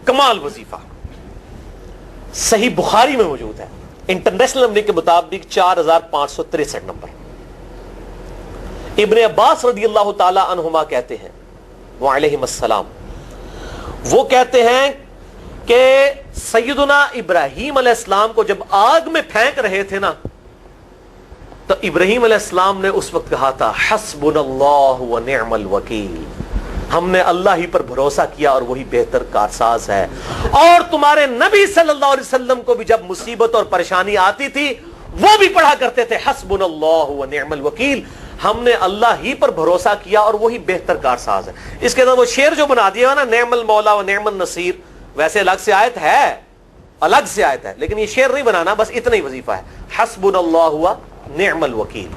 کمال وظیفہ صحیح بخاری میں موجود ہے، انٹرنیشنل نمبر کے مطابق 4563 نمبر۔ ابن عباس رضی اللہ تعالی عنہما کہتے ہیں وعلیہم السلام، وہ کہتے ہیں کہ سیدنا ابراہیم علیہ السلام کو جب آگ میں پھینک رہے تھے نا، تو ابراہیم علیہ السلام نے اس وقت کہا تھا حسبنا اللہ ونعم الوکیل، ہم نے اللہ ہی پر بھروسہ کیا اور وہی بہتر کارساز ہے۔ اور تمہارے نبی صلی اللہ علیہ وسلم کو بھی جب مصیبت اور پریشانی آتی تھی وہ بھی پڑھا کرتے تھے حسبنا اللہ ونعم الوکیل، ہم نے اللہ ہی پر بھروسہ کیا اور وہی بہتر کارساز ہے۔ اس کے بعد وہ شعر جو بنا دیا نا، نعم المولا و نعم النصیر، ویسے الگ سے آیت ہے، الگ سے آیت ہے، لیکن یہ شعر نہیں بنانا، بس اتنا ہی وظیفہ ہے، حسبنا اللہ و نعم الوکیل۔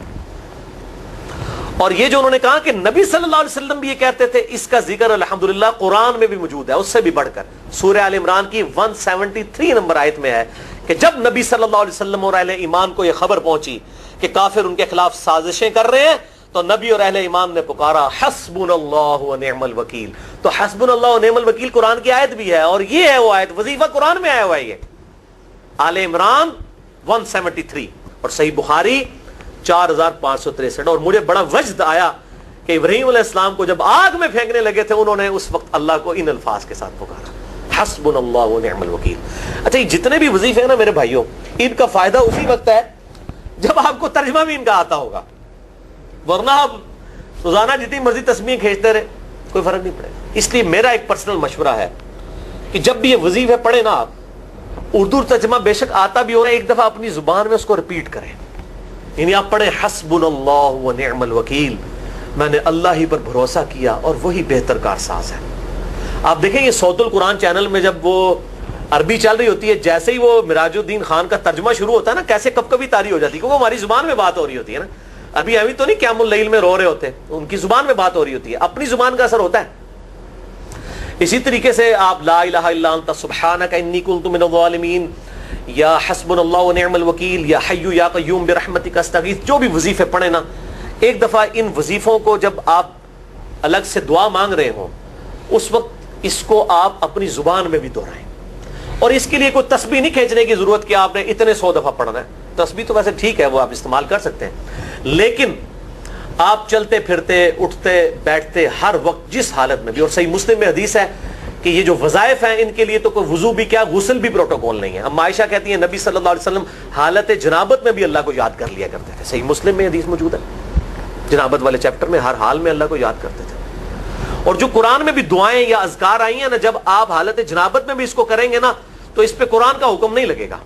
اور یہ جو انہوں نے کہا کہ نبی صلی اللہ علیہ وسلم بھی یہ کہتے تھے، اس کا ذکر الحمدللہ قرآن میں بھی موجود ہے، اس سے بھی بڑھ کر سورہ آل عمران کی 173 نمبر آیت میں ہے کہ جب نبی صلی اللہ علیہ وسلم اور اہل ایمان کو یہ خبر پہنچی کہ کافر ان کے خلاف سازشیں کر رہے ہیں، تو نبی اور اہل ایمان نے پکارا حسبنا اللہ و نعم الوکیل۔ تو حسبنا اللہ و نعم الوکیل قرآن کی آیت بھی ہے، اور یہ ہے وہ آیت، وظیفہ قرآن میں آیا ہوا ہے، یہ آل عمران 173 اور صحیح بخاری 4563۔ اور مجھے بڑا وجد آیا کہ ابراہیم علیہ السلام کو جب آگ میں پھینکنے لگے تھے، انہوں نے اس وقت اللہ کو ان الفاظ کے ساتھ پکارا حسبنا اللہ و نعم الوکیل۔ اچھا، یہ جتنے بھی وظیفے ہیں نا میرے بھائیوں، ان کا فائدہ اسی وقت ہے جب آپ کو ترجمہ بھی ان کا آتا ہوگا، ورنہ آپ روزانہ جتنی مرضی تسبیح کھینچتے رہے کوئی فرق نہیں پڑے گا۔ اس لیے میرا ایک پرسنل مشورہ ہے کہ جب بھی یہ وظیفے پڑھے نا آپ، اردو ترجمہ بے شک آتا بھی ہو رہا ہے، ایک دفعہ اپنی زبان میں اس کو ریپیٹ کریں، یعنی آپ پڑھیں حسبنا اللہ و نعم الوکیل، میں نے اللہ ہی پر بھروسہ کیا اور وہی بہتر کارساز ہے۔ آپ دیکھیں یہ صوت القرآن چینل میں جب وہ عربی چل رہی ہوتی ہے، جیسے ہی وہ مراج الدین خان کا ترجمہ شروع ہوتا ہے نا، کیسے کب کبھی تاری ہو جاتی ہے، کیونکہ وہ ہماری زبان میں بات ہو رہی ہوتی ہے نا۔ ابھی ابھی تو نہیں قیام اللیل میں رو رہے ہوتے، ان کی زبان میں بات ہو رہی ہوتی ہے، اپنی زبان کا اثر ہوتا ہے۔ اسی طریقے سے آپ لا الہ الا انت سبحانک انی کنت من الظالمین، یا حسبنا اللہ و نعم الوکیل، یا حی یا قیوم برحمتک استغیث، جو بھی وظیفے پڑھیں نا، ایک دفعہ ان وظیفوں کو جب آپ الگ سے دعا مانگ رہے ہوں، اس وقت اس کو آپ اپنی زبان میں بھی دہرائیں۔ اور اس کے لیے کوئی تسبیح نہیں کھینچنے کی ضرورت کہ آپ نے اتنے 100 دفعہ پڑھنا ہے، تسبیح تو ویسے ٹھیک ہے، وہ آپ استعمال کر سکتے ہیں، لیکن آپ چلتے پھرتے اٹھتے بیٹھتے ہر وقت جس حالت میں بھی، اور صحیح مسلم میں حدیث ہے کہ یہ جو وظائف ہیں ان کے لیے تو کوئی وضو بھی کیا، غسل بھی پروٹوکول نہیں ہے۔ اما عائشہ کہتی ہیں نبی صلی اللہ علیہ وسلم حالت جنابت میں بھی اللہ کو یاد کر لیا کرتے تھے، صحیح مسلم میں حدیث موجود ہے، جنابت والے چیپٹر میں ہر حال میں اللہ کو یاد کرتے تھے۔ اور جو قرآن میں بھی دعائیں یا اذکار آئی ہیں نا، جب آپ حالت جنابت میں بھی اس کو کریں گے نا، تو اس پہ قرآن کا حکم نہیں لگے گا۔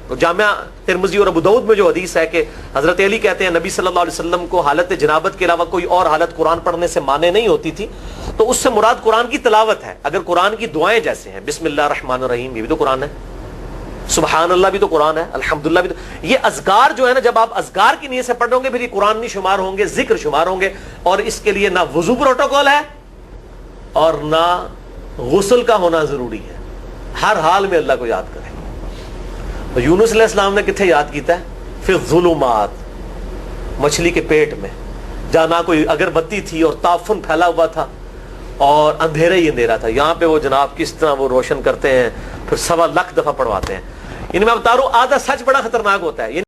تو جامعہ ترمذی اور ابو داؤد میں جو حدیث ہے کہ حضرت علی کہتے ہیں نبی صلی اللہ علیہ وسلم کو حالت جنابت کے علاوہ کوئی اور حالت قرآن پڑھنے سے مانے نہیں ہوتی تھی، تو اس سے مراد قرآن کی تلاوت ہے۔ اگر قرآن کی دعائیں جیسے ہیں بسم اللہ الرحمن الرحیم، یہ بھی تو قرآن ہے، سبحان اللہ بھی تو قرآن ہے، الحمدللہ بھی تو، یہ اذکار جو ہے نا، جب آپ اذکار کی نیت سے پڑھ رہے ہوں گے پھر یہ قرآن نہیں شمار ہوں گے، ذکر شمار ہوں گے، اور اس کے لیے نہ وضو پروٹوکول ہے اور نہ غسل کا ہونا ضروری ہے، ہر حال میں اللہ کو یاد کریں۔ تو یونس علیہ السلام نے کتنے یاد کیتا ہے؟ پھر ظلمات، مچھلی کے پیٹ میں، جہاں نہ کوئی اگربتی تھی اور تعفن پھیلا ہوا تھا اور اندھیرا ہی اندھیرا تھا، یہاں پہ وہ جناب کس طرح وہ روشن کرتے ہیں، پھر 1.25 لاکھ دفعہ پڑھواتے ہیں۔ ان میں بتا رہا ہوں آدھا سچ بڑا خطرناک ہوتا ہے۔